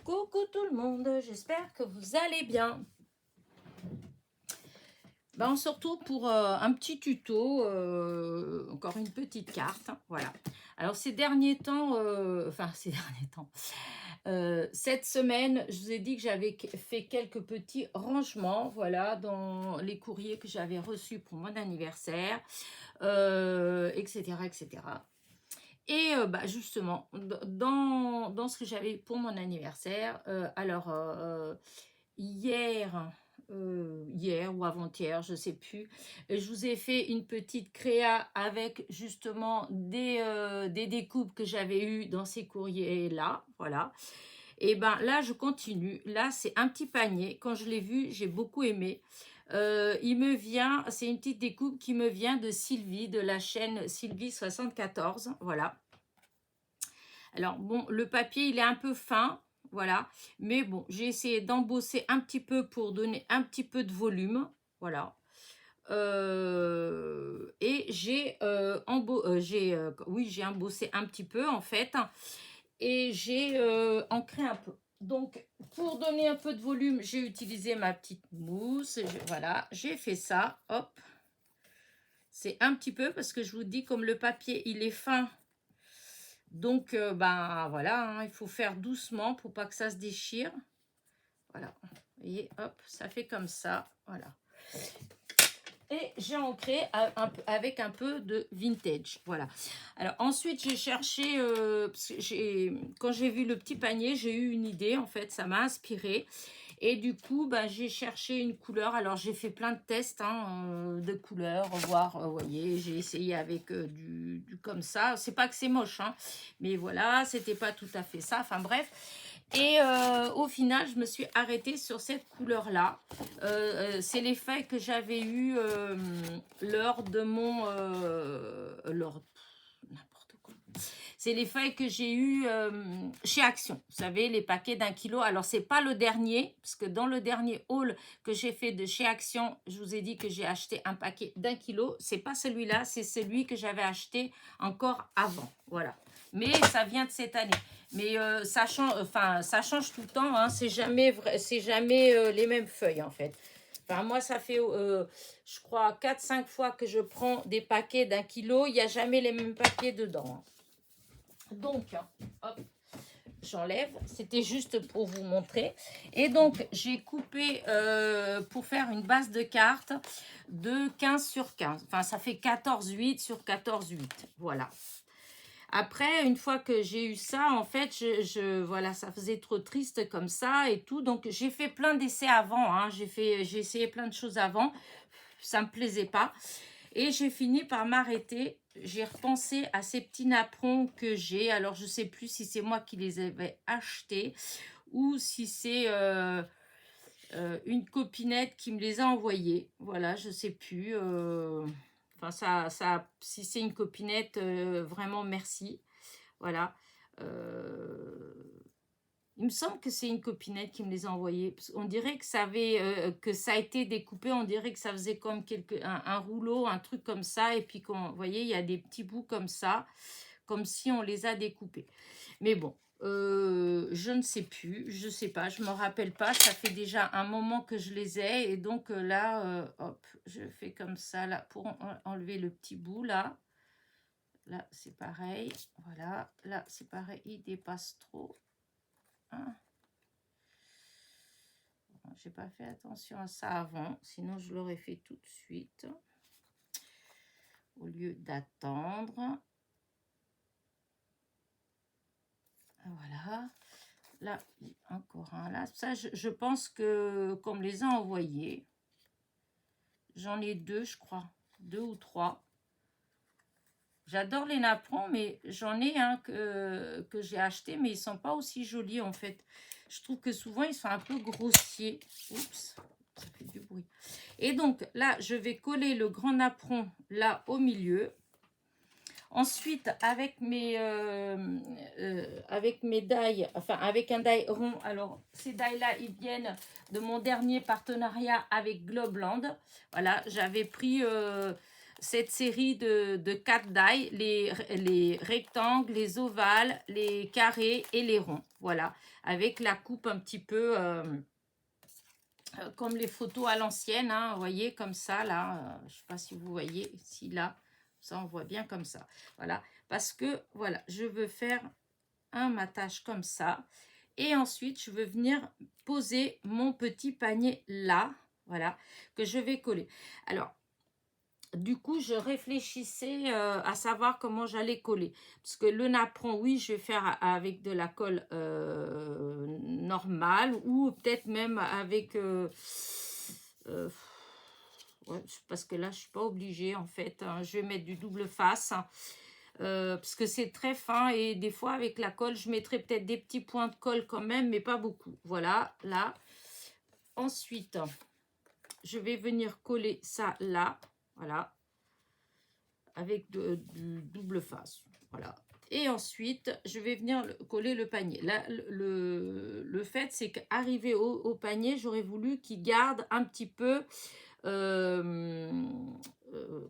Coucou tout le monde, j'espère que vous allez bien. On se retrouve pour un petit tuto, encore une petite carte, hein, voilà. Alors ces derniers temps, cette semaine, je vous ai dit que j'avais fait quelques petits rangements, voilà, dans les courriers que j'avais reçus pour mon anniversaire, etc., etc. Et justement, dans ce que j'avais pour mon anniversaire, hier, hier ou avant-hier, je ne sais plus, je vous ai fait une petite créa avec justement des découpes que j'avais eues dans ces courriers-là, voilà. Et ben là, je continue. Là, c'est un petit panier. Quand je l'ai vu, j'ai beaucoup aimé. Il me vient, c'est une petite découpe qui me vient de Sylvie, de la chaîne Sylvie 74, voilà. Alors bon, le papier, il est un peu fin, voilà. Mais bon, j'ai essayé d'embosser un petit peu pour donner un petit peu de volume, voilà. Et j'ai j'ai embossé un petit peu en fait. Et j'ai ancré un peu. Donc, pour donner un peu de volume, j'ai utilisé ma petite mousse. Voilà, j'ai fait ça. Hop. C'est un petit peu parce que je vous dis, comme le papier, il est fin. Donc, voilà, hein, il faut faire doucement pour pas que ça se déchire. Voilà. Vous voyez, hop, ça fait comme ça. Voilà. Et j'ai ancré avec un peu de vintage. Voilà. Alors ensuite, j'ai cherché, parce que quand j'ai vu le petit panier, j'ai eu une idée, en fait, ça m'a inspiré. Et du coup, j'ai cherché une couleur. Alors, j'ai fait plein de tests de couleurs, voir, vous voyez, j'ai essayé avec du comme ça. C'est pas que c'est moche, hein, mais voilà, c'était pas tout à fait ça. Enfin, bref. Et au final, je me suis arrêtée sur cette couleur-là. C'est les feuilles que j'avais eues lors de mon... n'importe quoi. C'est les feuilles que j'ai eues chez Action. Vous savez, les paquets d'1 kilo. Alors, c'est pas le dernier, parce que dans le dernier haul que j'ai fait de chez Action, je vous ai dit que j'ai acheté un paquet d'1 kilo. C'est pas celui-là, c'est celui que j'avais acheté encore avant. Voilà. Mais ça vient de cette année. Mais ça change tout le temps. Hein. C'est jamais les mêmes feuilles, en fait. Enfin, moi, ça fait, je crois, 4-5 fois que je prends des paquets d'1 kilo. Il n'y a jamais les mêmes paquets dedans. Donc, hop, j'enlève. C'était juste pour vous montrer. Et donc, j'ai coupé pour faire une base de cartes de 15 sur 15. Enfin, ça fait 14,8 sur 14,8. Voilà. Après, une fois que j'ai eu ça, en fait, voilà, ça faisait trop triste comme ça et tout. Donc, j'ai fait plein d'essais avant. Hein. J'ai essayé plein de choses avant. Ça ne me plaisait pas. Et j'ai fini par m'arrêter. J'ai repensé à ces petits napperons que j'ai. Alors, je ne sais plus si c'est moi qui les avais achetés ou si c'est une copinette qui me les a envoyés. Voilà, je ne sais plus. Enfin, si c'est une copinette, vraiment merci. Voilà. Il me semble que c'est une copinette qui me les a envoyés. On dirait que ça a été découpé. On dirait que ça faisait comme un rouleau, un truc comme ça. Et puis, vous voyez, il y a des petits bouts comme ça, comme si on les a découpés. Mais bon, je ne sais plus. Je ne sais pas. Je ne me rappelle pas. Ça fait déjà un moment que je les ai. Et donc là, hop, je fais comme ça là pour enlever le petit bout là. Là, c'est pareil. Voilà. Là, c'est pareil. Il dépasse trop. Hein. J'ai pas fait attention à ça avant. Sinon, je l'aurais fait tout de suite. Au lieu d'attendre. Voilà. Là, encore un là. Ça, je pense que, comme les a envoyés, j'en ai 2, je crois. 2 ou 3. J'adore les napperons, mais j'en ai un que j'ai acheté, mais ils sont pas aussi jolis en fait. Je trouve que souvent ils sont un peu grossiers. Oups, ça fait du bruit. Et donc là, je vais coller le grand napperon là au milieu. Ensuite, avec mes die, enfin avec un die rond. Alors ces die là, ils viennent de mon dernier partenariat avec Globeland. Voilà, j'avais pris cette série de 4 die, les rectangles, les ovales, les carrés et les ronds. Voilà, avec la coupe un petit peu comme les photos à l'ancienne, hein, vous voyez, comme ça, là. Je ne sais pas si vous voyez, ici, là. Ça, on voit bien comme ça. Voilà, parce que, voilà, je veux faire un matage comme ça. Et ensuite, je veux venir poser mon petit panier là, voilà, que je vais coller. Alors, du coup, je réfléchissais à savoir comment j'allais coller. Parce que le napperon, oui, je vais faire avec de la colle normale ou peut-être même avec... ouais, parce que là, je ne suis pas obligée, en fait. Hein. Je vais mettre du double face. Hein, parce que c'est très fin et des fois, avec la colle, je mettrai peut-être des petits points de colle quand même, mais pas beaucoup. Voilà, là. Ensuite, je vais venir coller ça là. Voilà. Avec du double face. Voilà. Et ensuite, je vais venir coller le panier. Là, le fait, c'est qu'arrivé au panier, j'aurais voulu qu'il garde un petit peu,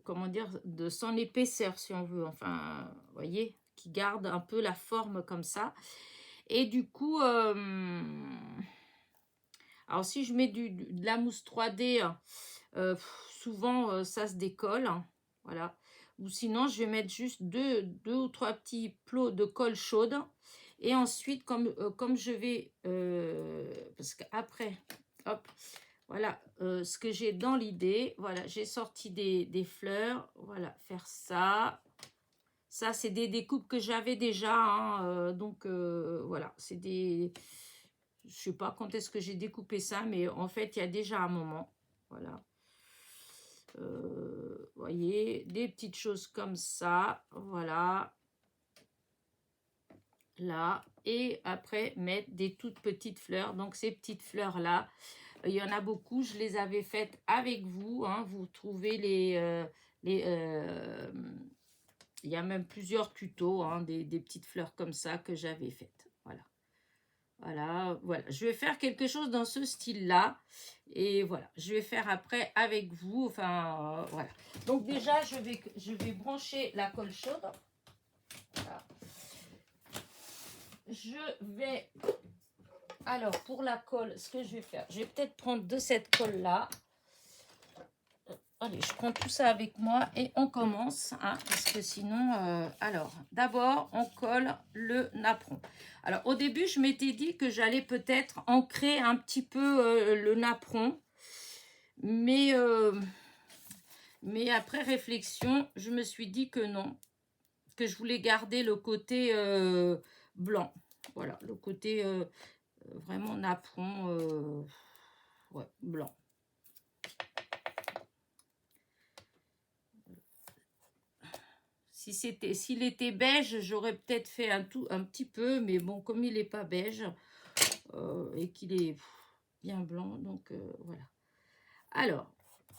comment dire, de son épaisseur, si on veut. Enfin, vous voyez, qu'il garde un peu la forme comme ça. Et du coup, alors si je mets de la mousse 3D, souvent, ça se décolle. Hein, voilà. Ou sinon, je vais mettre juste deux ou trois petits plots de colle chaude. Et ensuite, comme je vais... parce qu'après, hop, voilà ce que j'ai dans l'idée. Voilà, j'ai sorti des fleurs. Voilà, faire ça. Ça, c'est des découpes que j'avais déjà. Hein, donc, voilà, c'est des... Je ne sais pas quand est-ce que j'ai découpé ça, mais en fait, il y a déjà un moment. Voilà. Voyez, des petites choses comme ça, voilà, là, et après mettre des toutes petites fleurs. Donc ces petites fleurs là, il y en a beaucoup, je les avais faites avec vous, hein, vous trouvez il y a même plusieurs tutos, hein, des petites fleurs comme ça que j'avais faites, voilà. Voilà, voilà. Je vais faire quelque chose dans ce style-là. Et voilà, je vais faire après avec vous. Enfin, voilà. Donc déjà, je vais brancher la colle chaude. Voilà. Je vais... Alors, pour la colle, ce que je vais faire, je vais peut-être prendre de cette colle-là. Allez, je prends tout ça avec moi et on commence, hein, parce que sinon... alors, d'abord, on colle le napperon. Alors, au début, je m'étais dit que j'allais peut-être ancrer un petit peu le napperon. Mais après réflexion, je me suis dit que non. Que je voulais garder le côté blanc. Voilà, le côté vraiment napperon ouais, blanc. S'il était beige, j'aurais peut-être fait un petit peu, mais bon, comme il n'est pas beige et qu'il est bien blanc, donc voilà. Alors,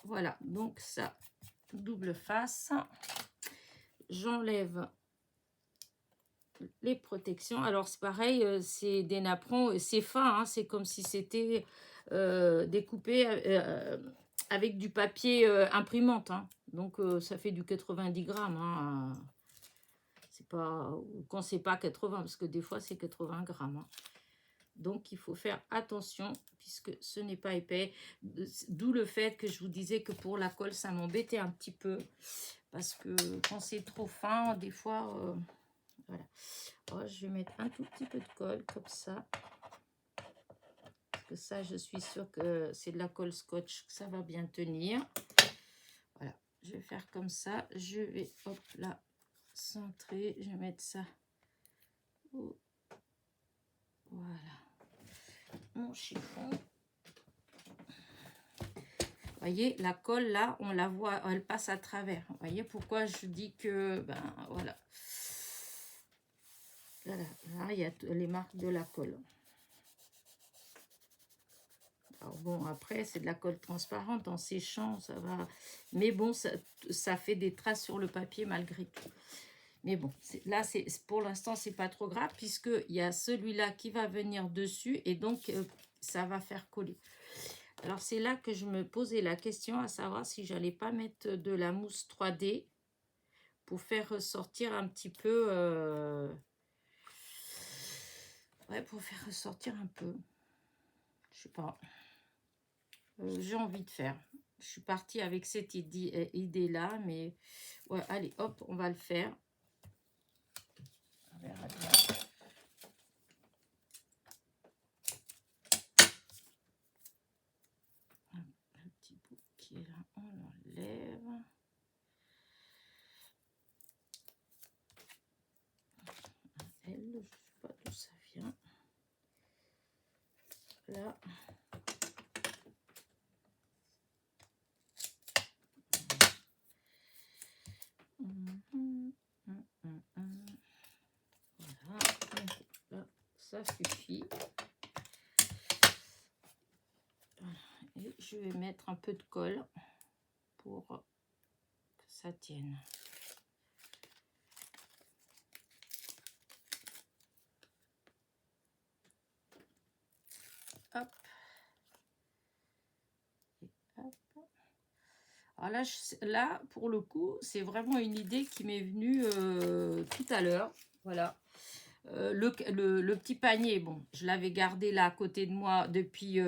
voilà, donc ça, double face. J'enlève les protections. Alors, c'est pareil, c'est des napperons, c'est fin, hein, c'est comme si c'était découpé avec du papier imprimante. Hein. Donc, ça fait du 90 grammes. Hein. C'est pas, quand c'est pas 80, parce que des fois, c'est 80 grammes. Hein. Donc, il faut faire attention, puisque ce n'est pas épais. D'où le fait que je vous disais que pour la colle, ça m'embêtait un petit peu. Parce que quand c'est trop fin, des fois... voilà. Oh, je vais mettre un tout petit peu de colle, comme ça. Parce que ça, je suis sûre que c'est de la colle scotch, que ça va bien tenir. Voilà. Je vais faire comme ça. Je vais, hop, là, centrer. Je vais mettre ça. Oh. Voilà. Mon chiffon. Vous voyez, la colle, là, on la voit, elle passe à travers. Vous voyez pourquoi je dis que, ben, voilà. Voilà, là, il y a les marques de la colle. Alors bon, après, c'est de la colle transparente. En séchant, ça va... Mais bon, ça fait des traces sur le papier malgré tout. Mais bon, là, pour l'instant, c'est pas trop grave puisqu'il y a celui-là qui va venir dessus et donc, ça va faire coller. Alors, c'est là que je me posais la question à savoir si j'allais pas mettre de la mousse 3D pour faire ressortir un petit peu... ouais, pour faire ressortir un peu. Je sais pas. J'ai envie de faire. Je suis partie avec cette idée-là, mais... Ouais, allez, hop, on va le faire. On verra bien. Un petit bout qui est là, on l'enlève. Elle, je ne sais pas d'où ça vient. Là. Voilà. Là, ça suffit. Et je vais mettre un peu de colle pour que ça tienne. Hop. Et hop. Alors là, pour le coup, c'est vraiment une idée qui m'est venue tout à l'heure. Voilà. Le petit panier, bon, je l'avais gardé là à côté de moi depuis...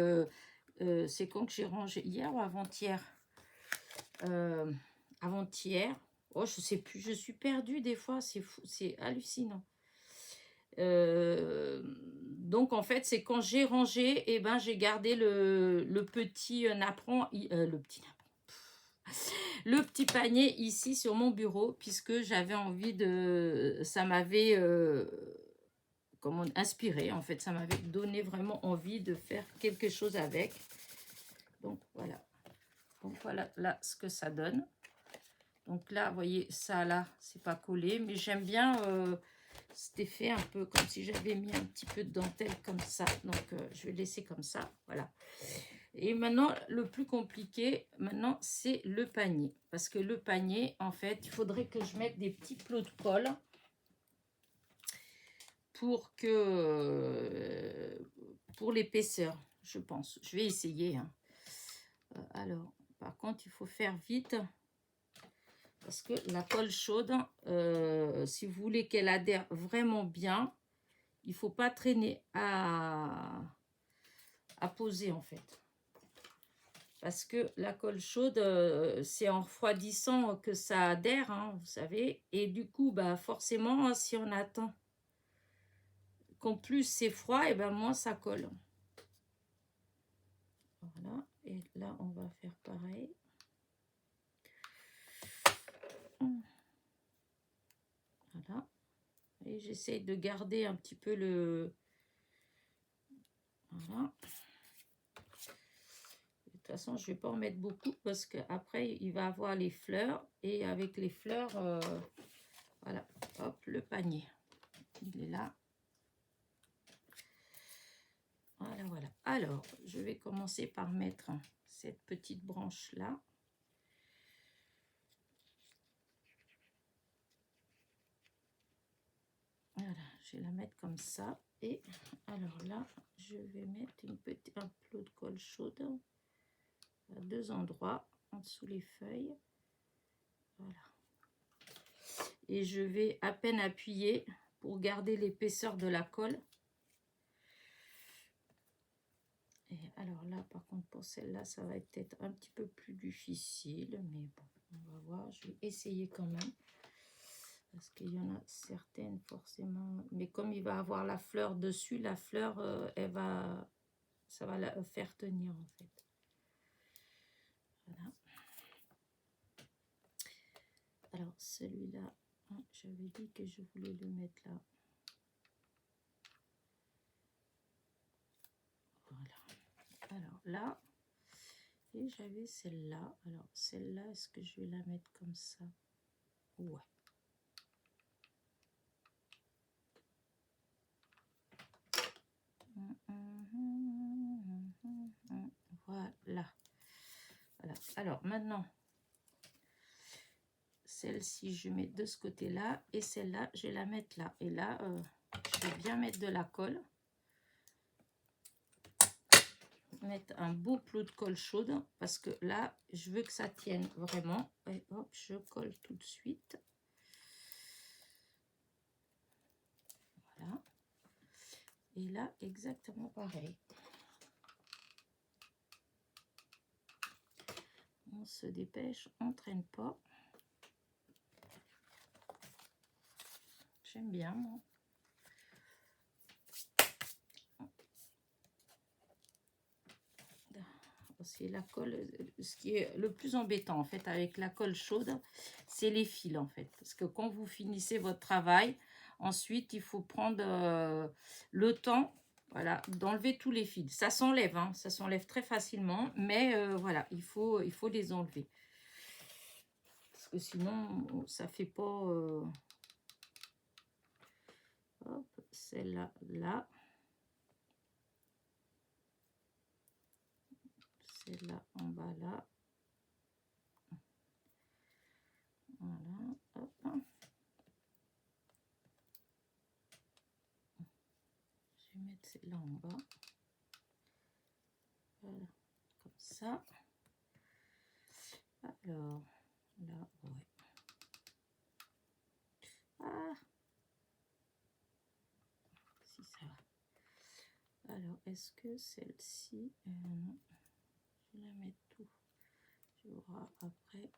c'est quand que j'ai rangé? Hier ou avant-hier? Avant-hier. Oh, je sais plus, je suis perdue des fois, c'est fou, c'est hallucinant. Donc en fait, c'est quand j'ai rangé, et ben j'ai gardé le petit napperon, le petit panier ici sur mon bureau, puisque j'avais envie de... Ça m'avait inspiré, en fait. Ça m'avait donné vraiment envie de faire quelque chose avec. Donc, voilà. Donc, voilà là ce que ça donne. Donc là, vous voyez, ça là, c'est pas collé. Mais j'aime bien cet effet un peu comme si j'avais mis un petit peu de dentelle comme ça. Donc, je vais laisser comme ça. Voilà. Et maintenant, le plus compliqué, maintenant, c'est le panier. Parce que le panier, en fait, il faudrait que je mette des petits plots de colle pour que pour l'épaisseur, je pense. Je vais essayer. Hein. Alors, par contre, il faut faire vite. Parce que la colle chaude, si vous voulez qu'elle adhère vraiment bien, il ne faut pas traîner à poser, en fait. Parce que la colle chaude, c'est en refroidissant que ça adhère, hein, vous savez. Et du coup, bah, forcément, si on attend qu'en plus c'est froid, et ben moins ça colle. Voilà. Et là, on va faire pareil. Voilà. Et j'essaie de garder un petit peu le... Voilà. De toute façon, je ne vais pas en mettre beaucoup parce qu'après, il va avoir les fleurs. Et avec les fleurs, voilà, hop, le panier. Il est là. Voilà, voilà. Alors, je vais commencer par mettre cette petite branche-là. Voilà, je vais la mettre comme ça. Et alors là, je vais mettre un plot de colle chaude à 2 endroits, en dessous les feuilles. Voilà. Et je vais à peine appuyer pour garder l'épaisseur de la colle. Et alors là, par contre, pour celle-là, ça va être peut-être un petit peu plus difficile. Mais bon, on va voir. Je vais essayer quand même. Parce qu'il y en a certaines forcément. Mais comme il va avoir la fleur dessus, la fleur, ça va la faire tenir en fait. Voilà. Alors celui-là, j'avais dit que je voulais le mettre là. Voilà. Alors là, et j'avais celle-là. Alors celle-là, est-ce que je vais la mettre comme ça? Ouais. Voilà. Voilà. Alors maintenant, celle-ci, je mets de ce côté-là. Et celle-là, je vais la mettre là. Et là, je vais bien mettre de la colle. mettre un beau plot de colle chaude parce que là, je veux que ça tienne vraiment. Et hop, je colle tout de suite. Voilà. Et là, exactement pareil. On se dépêche, on ne traîne pas. J'aime bien, moi. C'est la colle, ce qui est le plus embêtant en fait avec la colle chaude, c'est les fils en fait. Parce que quand vous finissez votre travail, ensuite il faut prendre le temps, voilà, d'enlever tous les fils. Ça s'enlève, hein, ça s'enlève très facilement, mais voilà, il faut les enlever. Parce que sinon, ça fait pas... Hop, celle-là, là. Celle-là en bas, là. Voilà, hop. Je vais mettre celle-là en bas. Voilà, comme ça. Alors, là, ouais. Ah, si ça va. Alors, est-ce que celle-ci... non, je vais la mettre tout. Tu verras après.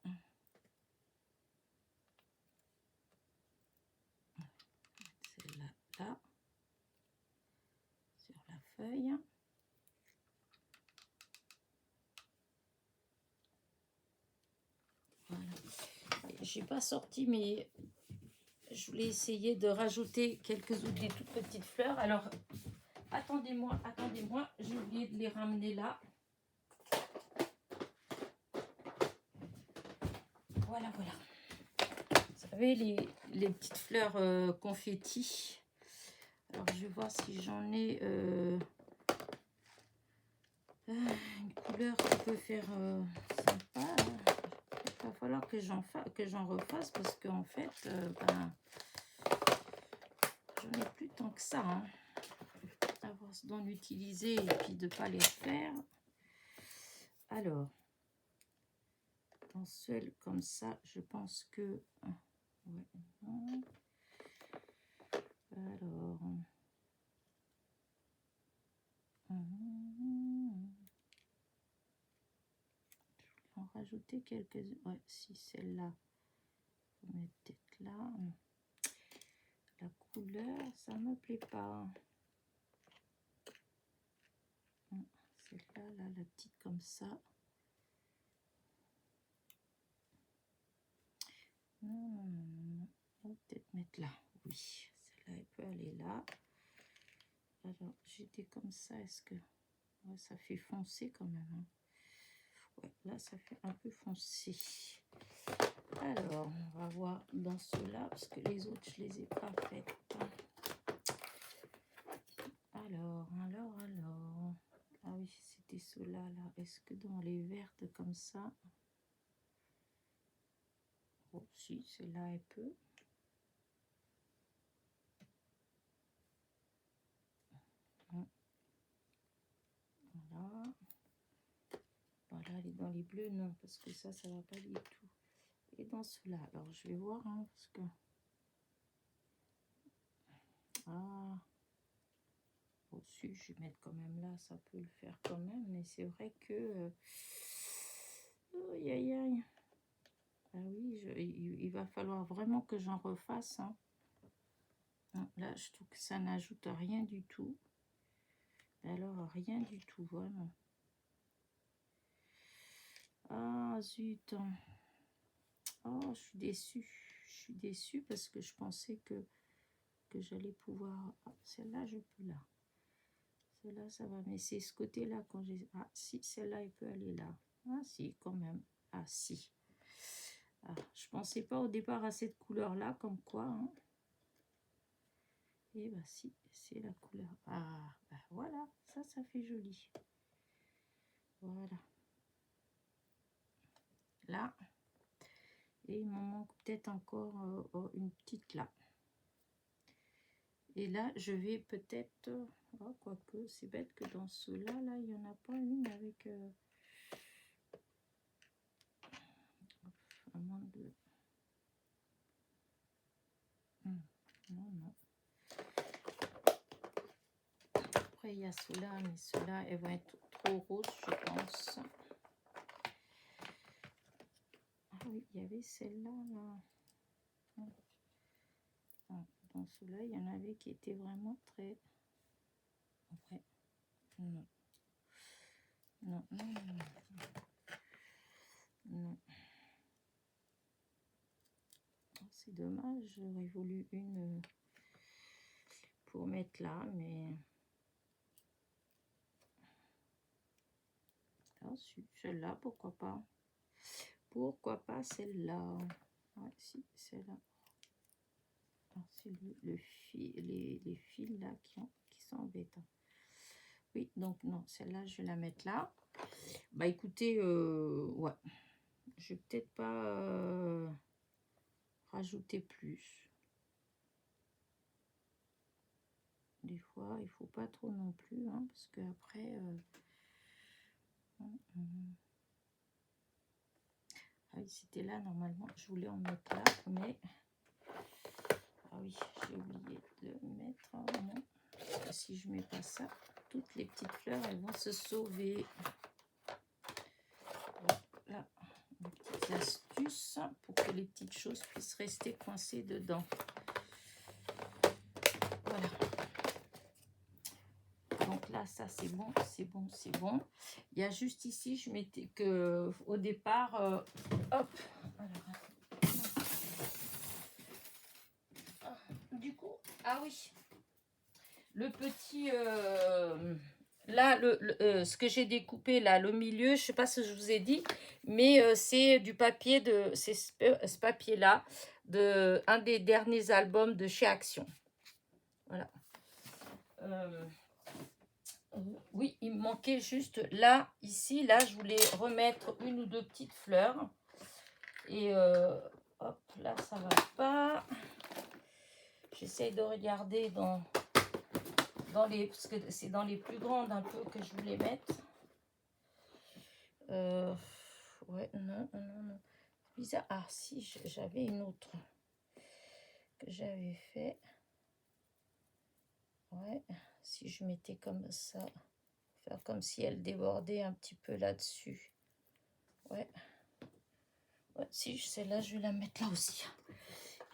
Celle-là, là. Sur la feuille. Voilà. J'ai pas sorti, mais je voulais essayer de rajouter quelques-unes des toutes petites fleurs. Alors, attendez-moi, j'ai oublié de les ramener là. Voilà, voilà. Vous savez, les petites fleurs confetti. Alors, je vais voir si j'en ai une couleur qui peut faire sympa. Il va falloir que j'en refasse parce qu'en fait, ben, j'en ai plus tant que ça. Hein. À force d'en utiliser et puis de ne pas les faire. Alors, dans celle comme ça, je pense que... ouais, non. Alors... je vais en rajouter quelques-unes. Ouais, si celle-là, je vais mettre peut-être là. La couleur, ça me plaît pas. Celle-là, là, la petite comme ça. Non. On va peut-être mettre là. Oui, celle-là, elle peut aller là. Alors, j'étais comme ça. Est-ce que... ouais, ça fait foncé quand même. Hein. Ouais, là, ça fait un peu foncé. Alors, on va voir dans ceux-là, parce que les autres, je les ai pas faites. Alors. Ah oui, c'était ceux-là, là. Est-ce que dans les vertes comme ça... oh, si, celle-là, elle peut. Voilà. Voilà, elle est dans les bleus, non, parce que ça va pas du tout. Et dans ceux-là, alors je vais voir, hein, parce que... ah... bon, si, je vais mettre quand même là, ça peut le faire quand même, mais c'est vrai que... aïe, aïe, aïe. Ah oui, il va falloir vraiment que j'en refasse. Hein. Non, là, je trouve que ça n'ajoute rien du tout. Alors, rien du tout, vraiment. Ah, zut. Oh, je suis déçue. Je suis déçue parce que je pensais que j'allais pouvoir... ah, celle-là, je peux là. Celle-là, ça va. Mais c'est ce côté-là quand j'ai... ah, si, celle-là, elle peut aller là. Ah, si, quand même. Ah, si. Ah, je pensais pas au départ à cette couleur-là, comme quoi. Hein. Et bah si, c'est la couleur. Ah, bah voilà, ça fait joli. Voilà. Là. Et il m'en manque peut-être encore une petite là. Et là, je vais peut-être... Oh, quoique, c'est bête que dans ceux-là, là, il n'y en a pas une avec... à moins de... Non, non. Après, il y a ceux-là, mais ceux-là, elles vont être trop roses, je pense. Ah oui, il y avait celle-là, là. Ah, dans ceux-là, il y en avait qui étaient vraiment très... Après, non. Non, non, non, non. C'est dommage, j'aurais voulu une pour mettre là, mais... Ah, si, celle-là, pourquoi pas? Pourquoi pas celle-là? Ouais, si, celle-là. Ah, c'est le fil, les fils là qui sont embêtants. Oui, donc non, celle-là, je vais la mettre là. Bah écoutez, ouais, je vais peut-être pas rajouter plus. Des fois, il faut pas trop non plus, hein, parce que après... Ah oui, c'était là, normalement, je voulais en mettre là, mais... Ah oui, j'ai oublié de le mettre. Non. Si je mets pas ça, toutes les petites fleurs, elles vont se sauver. Voilà, des petites astuces pour que les petites choses puissent rester coincées dedans. Voilà. Donc là, ça c'est bon, c'est bon, c'est bon. Il y a juste ici, je mettais que au départ, hop. Alors, du coup, ah oui, le petit, là, ce que j'ai découpé là, le milieu, je sais pas si je vous ai dit, mais c'est du papier de, c'est ce papier là, de un des derniers albums de chez Action. Voilà. Oui, il me manquait juste là, ici, là, je voulais remettre une ou deux petites fleurs. Et hop, là, ça va pas. J'essaye de regarder dans les... Parce que c'est dans les plus grandes un peu que je voulais mettre. Ouais, non, non, non. Bizarre. Ah, si, j'avais une autre que j'avais fait. Ouais, si je mettais comme ça. Faire comme si elle débordait un petit peu là-dessus. Ouais. Ouais, si, celle-là, je vais la mettre là aussi.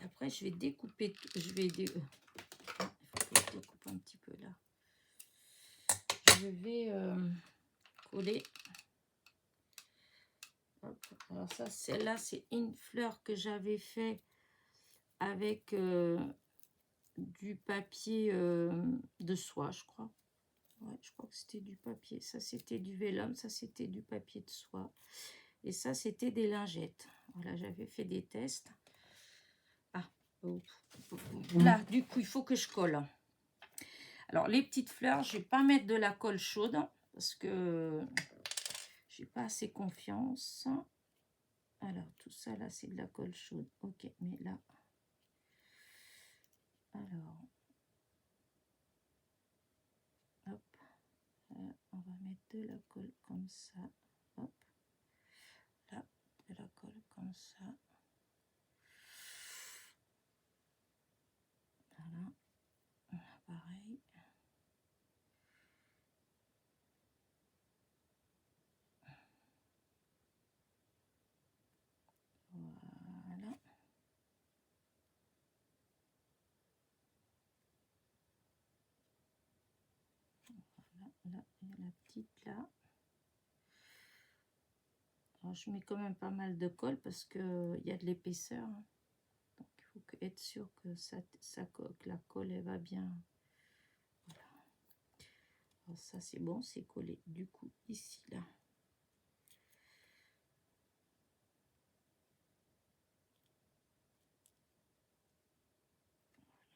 Et après, je vais découper. Je vais... il faut que je découpe un petit peu là. Je vais coller. Hop. Alors ça, celle-là, c'est une fleur que j'avais fait avec du papier de soie, je crois. Ouais, je crois que c'était du papier. Ça, c'était du vélum. Ça, c'était du papier de soie. Et ça, c'était des lingettes. Voilà, j'avais fait des tests. Ah, là, du coup, il faut que je colle. Alors, les petites fleurs, je ne vais pas mettre de la colle chaude parce que j'ai pas assez confiance. Alors, tout ça, là, c'est de la colle chaude. Ok, mais là... Alors... Hop. On va mettre de la colle comme ça. Hop. Là, de la colle comme ça. Voilà. Pareil. Voilà. Là, il y a la petite là. Alors, je mets quand même pas mal de colle parce que il y a de l'épaisseur. Hein. Donc, il faut être sûr que que la colle, elle va bien. Voilà. Alors, ça, c'est bon, c'est collé. Du coup, ici, là.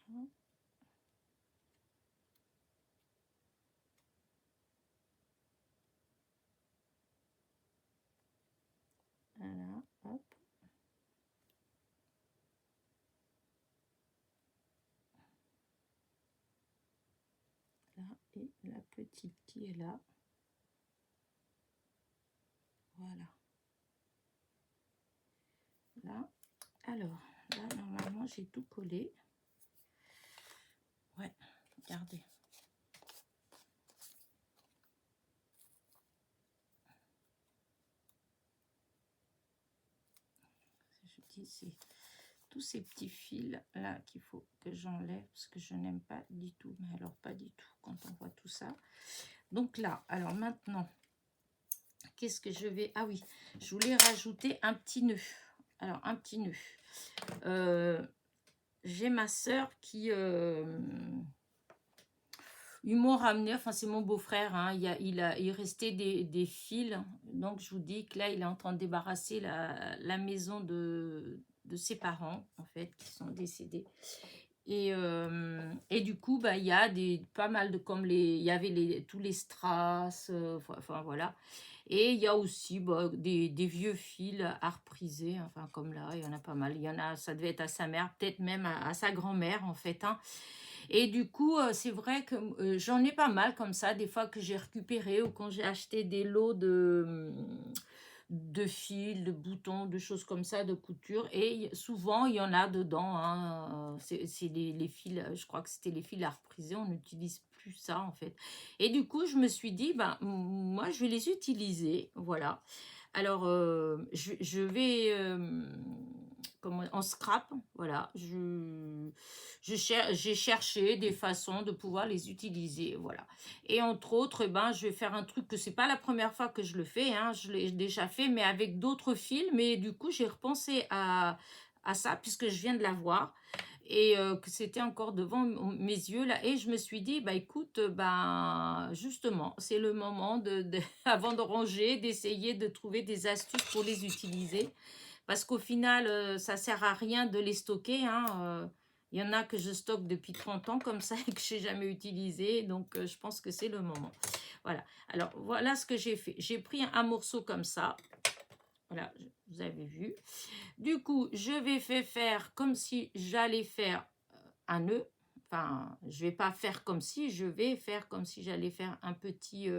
Voilà. Voilà, hop. Et la petite qui est là. Voilà. Là. Alors, là, normalement, j'ai tout collé. Ouais, regardez. Je dis, c'est tous ces petits fils là qu'il faut que j'enlève parce que je n'aime pas du tout. Mais alors, pas du tout quand on voit tout ça. Donc là, alors maintenant, qu'est-ce que je vais... Ah oui, je voulais rajouter un petit nœud. Alors, un petit nœud. J'ai ma sœur qui... ils m'ont ramené, enfin c'est mon beau-frère, hein, il restait des fils, donc je vous dis que là il est en train de débarrasser la maison de ses parents en fait qui sont décédés. Et du coup bah il y a pas mal de comme il y avait tous les strass, enfin voilà. Et il y a aussi bah, des vieux fils à repriser, enfin comme là il y en a pas mal. Il y en a, ça devait être à sa mère, peut-être même à sa grand-mère en fait, hein. Et du coup, c'est vrai que j'en ai pas mal comme ça, des fois que j'ai récupéré ou quand j'ai acheté des lots de fils, de boutons, de choses comme ça, de couture. Et souvent, il y en a dedans, hein. C'est les fils, je crois que c'était les fils à repriser, on n'utilise plus ça en fait. Et du coup, je me suis dit, ben, moi, je vais les utiliser, voilà. Alors, je vais en scrap, voilà. J'ai cherché des façons de pouvoir les utiliser, voilà. Et entre autres, eh ben, je vais faire un truc que c'est pas la première fois que je le fais, hein, je l'ai déjà fait, mais avec d'autres fils. Mais du coup, j'ai repensé à ça puisque je viens de la voir et que c'était encore devant mes yeux là, et je me suis dit bah écoute, bah justement c'est le moment avant de ranger, d'essayer de trouver des astuces pour les utiliser, parce qu'au final ça sert à rien de les stocker, hein. Il y en a que je stocke depuis 30 ans comme ça et que j'ai jamais utilisé, donc je pense que c'est le moment. Voilà, alors voilà ce que j'ai fait. J'ai pris un morceau comme ça, voilà, vous avez vu. Du coup, je vais faire comme si j'allais faire un nœud. Enfin, je vais pas faire comme si, je vais faire comme si j'allais faire un petit,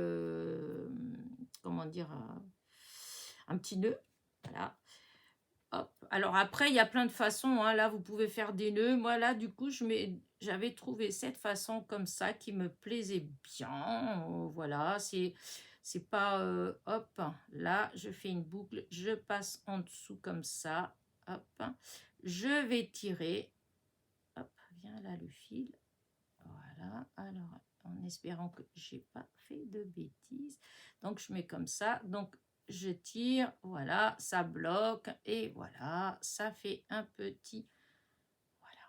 comment dire, un petit nœud. Voilà. Hop. Alors après, il y a plein de façons, hein. Là, vous pouvez faire des nœuds. Moi, là, du coup, j'avais trouvé cette façon comme ça qui me plaisait bien. Voilà, c'est pas... hop, là, je fais une boucle. Je passe en dessous comme ça. Hop. Je vais tirer. Hop, viens là le fil. Voilà, alors en espérant que j'ai pas fait de bêtises. Donc je mets comme ça. Donc je tire, voilà, ça bloque et voilà, ça fait un petit, voilà.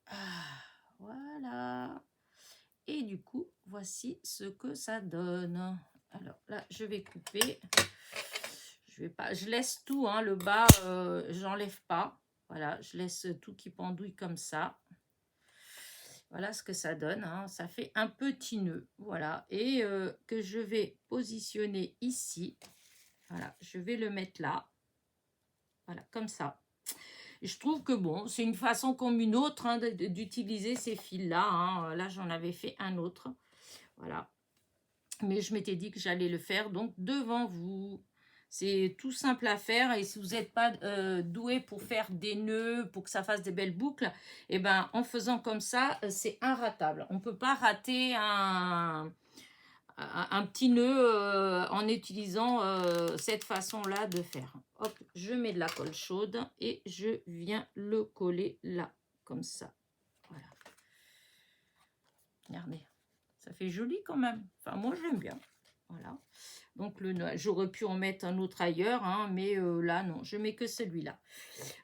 Ah, voilà. Et du coup, voici ce que ça donne. Alors là, je vais couper. Je laisse tout, hein, le bas, j'enlève pas. Voilà, je laisse tout qui pendouille comme ça. Voilà ce que ça donne, hein. Ça fait un petit nœud, voilà, et que je vais positionner ici. Voilà, je vais le mettre là, voilà, comme ça. Et je trouve que bon, c'est une façon comme une autre, hein, d'utiliser ces fils-là, hein. Là, j'en avais fait un autre, voilà. Mais je m'étais dit que j'allais le faire, donc devant vous. C'est tout simple à faire, et si vous n'êtes pas doué pour faire des nœuds, pour que ça fasse des belles boucles, et ben en faisant comme ça, c'est inratable. On ne peut pas rater un petit nœud en utilisant cette façon-là de faire. Hop, je mets de la colle chaude et je viens le coller là, comme ça. Voilà. Regardez, ça fait joli quand même. Enfin, moi, j'aime bien. Voilà. Donc, j'aurais pu en mettre un autre ailleurs, hein, mais là, non, je mets que celui-là.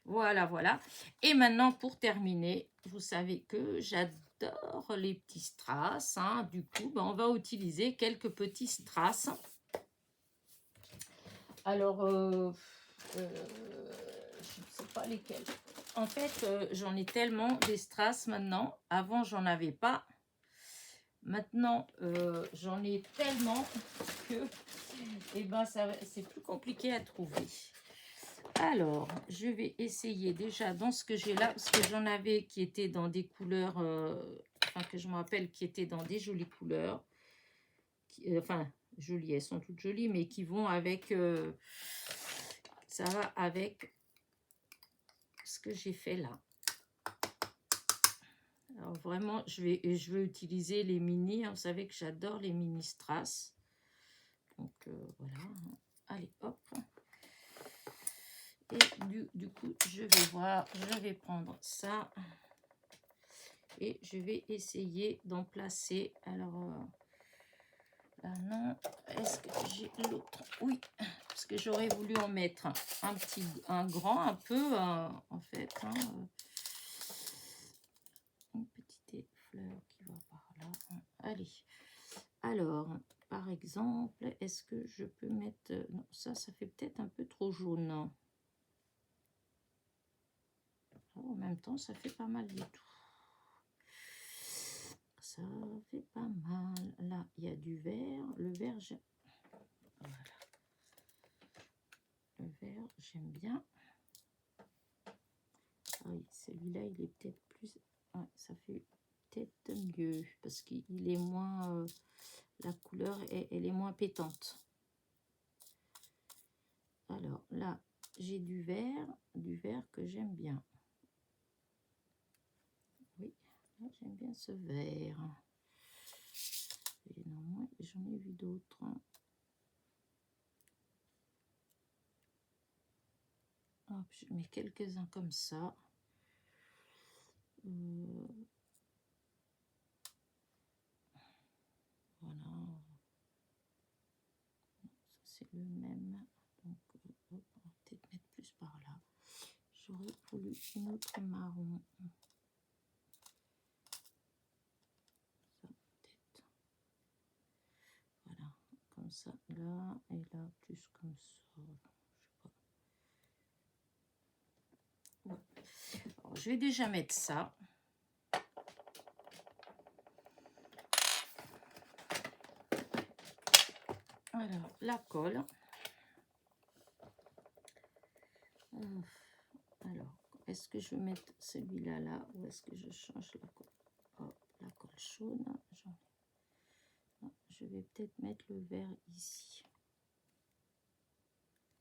Voilà, voilà. Et maintenant, pour terminer, vous savez que j'adore les petits strass, hein. Du coup, ben, on va utiliser quelques petits strass. Alors, je ne sais pas lesquels. En fait, j'en ai tellement des strass maintenant. Avant, j'en avais pas. Maintenant, j'en ai tellement que eh ben, c'est plus compliqué à trouver. Alors, je vais essayer déjà dans ce que j'ai là, parce que j'en avais qui étaient dans des couleurs enfin que je me rappelle, qui étaient dans des jolies couleurs. Enfin, jolies, elles sont toutes jolies, mais qui vont avec... ça va avec ce que j'ai fait là. Alors vraiment, je vais utiliser les mini. Hein. Vous savez que j'adore les mini strass. Donc voilà. Allez, hop. Et du coup, je vais prendre ça. Et je vais essayer d'en placer. Alors, là non. Est-ce que j'ai l'autre? Oui, parce que j'aurais voulu en mettre un grand, un peu, en fait. Hein, une petite fleur qui va par là. Allez. Alors, par exemple, est-ce que je peux mettre... Non, ça fait peut-être un peu trop jaune. Oh, en même temps, ça fait pas mal du tout. Ça fait pas mal. Là, il y a du vert. Le vert, voilà. Le vert, j'aime bien. Ah oui, celui-là, il est peut-être plus... Ouais, ça fait peut-être mieux parce qu'il est moins... la couleur, elle est moins pétante. Alors là, j'ai du vert que j'aime bien. Oui, j'aime bien ce vert. Et non, j'en ai vu d'autres. Hop, je mets quelques-uns comme ça. Voilà. Ça, c'est le même. Donc, hop, on va peut-être mettre plus par là. J'aurais voulu une autre marron. Ça, peut-être. Voilà, comme ça, là, et là, plus comme ça. Je sais pas. Ouais. Alors, je vais déjà mettre ça. Alors, la colle. Alors, est-ce que je vais mettre celui-là là ou est-ce que je change la colle? Hop, la colle chaude. Non, je vais peut-être mettre le vert ici.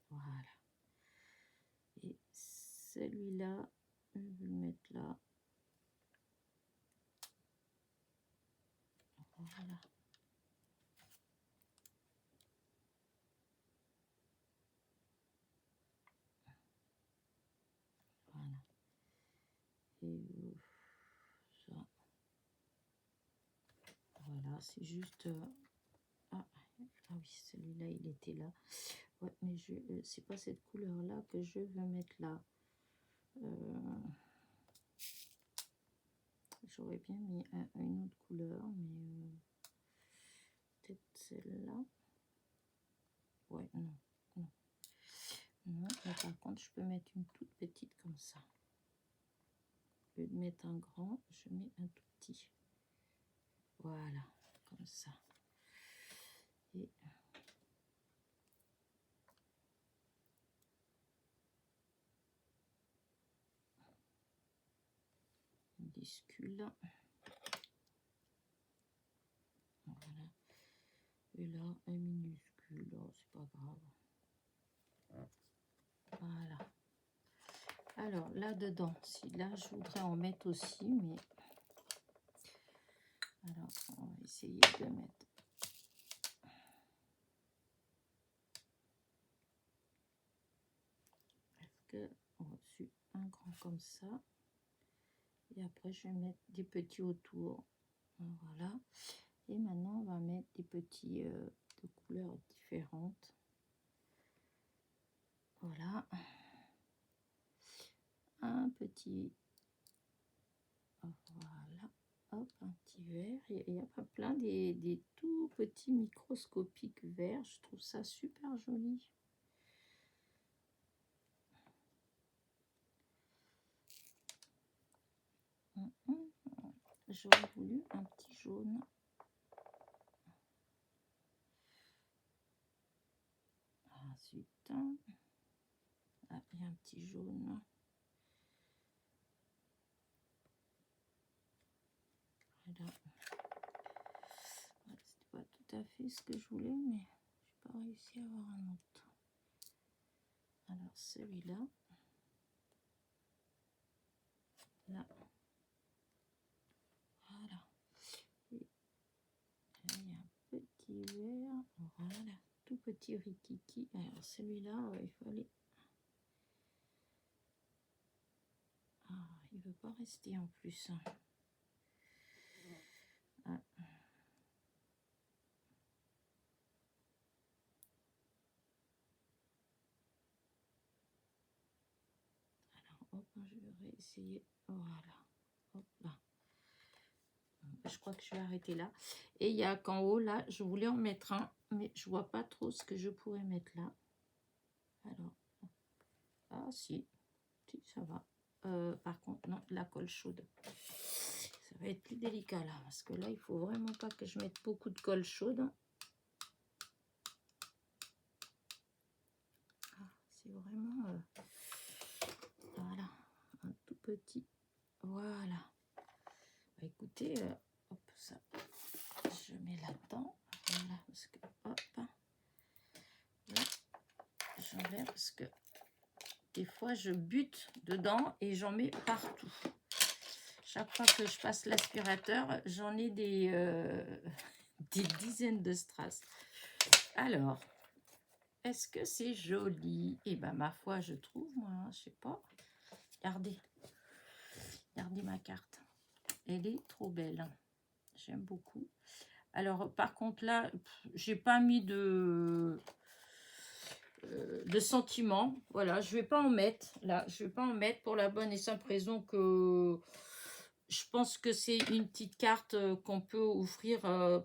Voilà. Et celui-là, je vais le mettre là. Voilà. Voilà. Et ça. Voilà, c'est juste... Ah oui, celui-là, il était là. Ouais, mais c'est pas cette couleur-là que je veux mettre là. J'aurais bien mis une autre couleur, mais peut-être celle-là. Ouais, non, non. Non, mais par contre, je peux mettre une toute petite comme ça. Au lieu de mettre un grand, je mets un tout petit. Voilà, comme ça. Et minuscule. Voilà. Et là, un minuscule. Oh, c'est pas grave. Voilà. Alors, là-dedans, si là, je voudrais en mettre aussi, mais... Alors, on va essayer de mettre... Est-ce que... Au-dessus, un grand comme ça. Et après, je vais mettre des petits autour. Voilà. Et maintenant, on va mettre des petits de couleurs différentes. Voilà. Un petit... Voilà. Hop, un petit vert. Il y a pas plein des tout petits microscopiques verts. Je trouve ça super joli. J'aurais voulu un petit jaune. Ensuite, ah, il y a un petit jaune. Voilà. Ouais, c'était pas tout à fait ce que je voulais, mais j'ai pas réussi à avoir un autre. Alors celui-là. Là. Voilà. Et là, il y a un petit verre. Voilà. Tout petit rikiki. Alors celui-là, il faut aller. Ah, il veut pas rester en plus. Ah. Hop, je vais réessayer. Voilà. Hop là. Je crois que je vais arrêter là. Et il y a qu'en haut, là, je voulais en mettre un, mais je vois pas trop ce que je pourrais mettre là. Alors, ah si, ça va. Par contre, non, la colle chaude. Ça va être plus délicat là, parce que là, il faut vraiment pas que je mette beaucoup de colle chaude. Ah, c'est vraiment... voilà, un tout petit. Voilà. Bah, écoutez, hop, ça, je mets là-dedans. Voilà, parce que, hop, là, j'enlève parce que des fois, je bute dedans et j'en mets partout. Chaque fois que je passe l'aspirateur, j'en ai des dizaines de strass. Alors, est-ce que c'est joli? Eh bien, ma foi, je trouve, moi, hein, je sais pas. Regardez. Regardez ma carte. Elle est trop belle. J'aime beaucoup. Alors, par contre, là, j'ai pas mis de sentiments. Voilà, je vais pas en mettre. Là, je vais pas en mettre pour la bonne et simple raison que je pense que c'est une petite carte qu'on peut offrir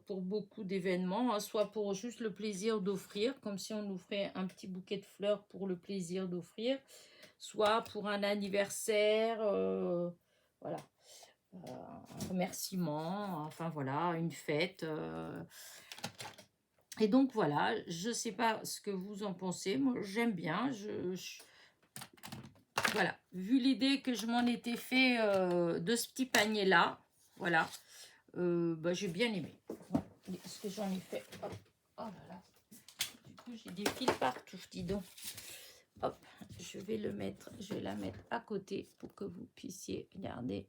pour beaucoup d'événements, hein, soit pour juste le plaisir d'offrir, comme si on offrait un petit bouquet de fleurs pour le plaisir d'offrir, soit pour un anniversaire, voilà, un remerciement, enfin voilà, une fête. Et donc voilà, je sais pas ce que vous en pensez, moi j'aime bien, voilà, vu l'idée que je m'en étais fait de ce petit panier là, voilà, bah, j'ai bien aimé. Voilà. Est-ce que j'en ai fait? Hop. Oh là là, du coup j'ai des fils partout, dis donc. Hop, je vais le mettre, je vais la mettre à côté pour que vous puissiez regarder.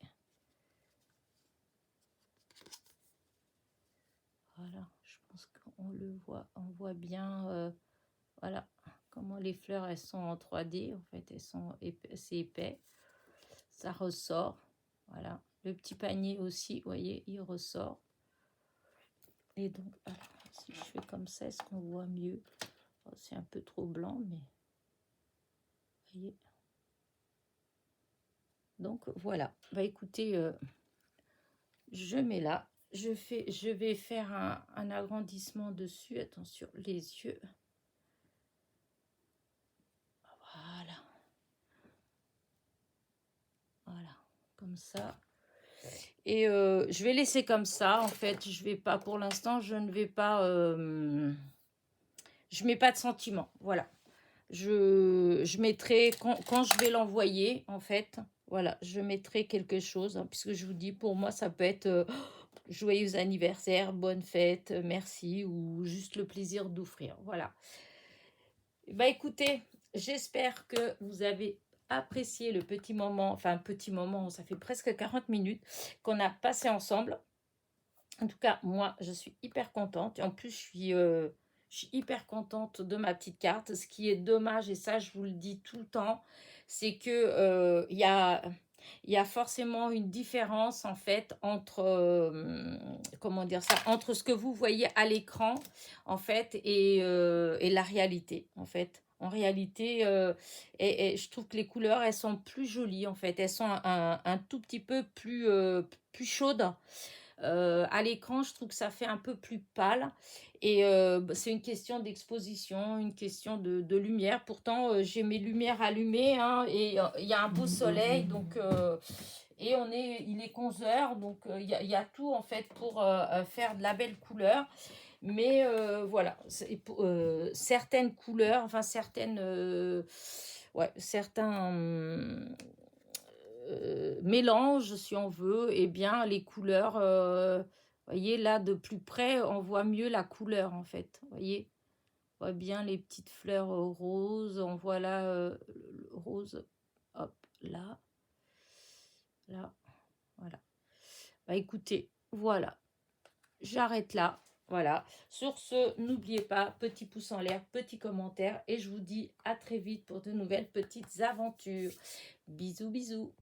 Voilà, je pense qu'on le voit, on voit bien, voilà, comment les fleurs elles sont en 3D, en fait elles sont c'est épais, ça ressort, voilà, le petit panier aussi, vous voyez, il ressort. Et donc, alors, si je fais comme ça, est-ce qu'on voit mieux? Oh, c'est un peu trop blanc, mais vous voyez. Donc voilà, bah écoutez, je mets là, je vais faire un agrandissement dessus, attention, les yeux. Voilà. Voilà, comme ça. Et je vais laisser comme ça, en fait. Je vais pas, pour l'instant, je ne vais pas... je mets pas de sentiment, voilà. Je mettrai, quand je vais l'envoyer, en fait, voilà, je mettrai quelque chose, hein, puisque je vous dis, pour moi, ça peut être joyeux anniversaire, bonne fête, merci, ou juste le plaisir d'offrir, voilà. Bah écoutez, j'espère que vous avez apprécié le petit moment, enfin petit moment, ça fait presque 40 minutes qu'on a passé ensemble. En tout cas, moi, je suis hyper contente. Et en plus, je suis hyper contente de ma petite carte. Ce qui est dommage, et ça, je vous le dis tout le temps, c'est que il y a forcément une différence, en fait, entre, comment dire ça, entre ce que vous voyez à l'écran, en fait, et la réalité, en fait. En réalité, et je trouve que les couleurs, elles sont plus jolies, en fait. Elles sont un tout petit peu plus chaudes. À l'écran, je trouve que ça fait un peu plus pâle. Et c'est une question d'exposition, une question de lumière. Pourtant, j'ai mes lumières allumées, hein, et il y a un beau soleil. Donc, et il est 11 heures. Donc, il y a tout, en fait, pour faire de la belle couleur. Mais voilà, certaines couleurs, enfin certaines, ouais, certains mélange, si on veut, eh bien, les couleurs, voyez, là, de plus près, on voit mieux la couleur, en fait. Voyez, on voit bien les petites fleurs roses. On voit là, le rose, hop, là, là, voilà. Bah, écoutez, voilà. J'arrête là. Voilà. Sur ce, n'oubliez pas, petit pouce en l'air, petit commentaire. Et je vous dis à très vite pour de nouvelles petites aventures. Bisous, bisous.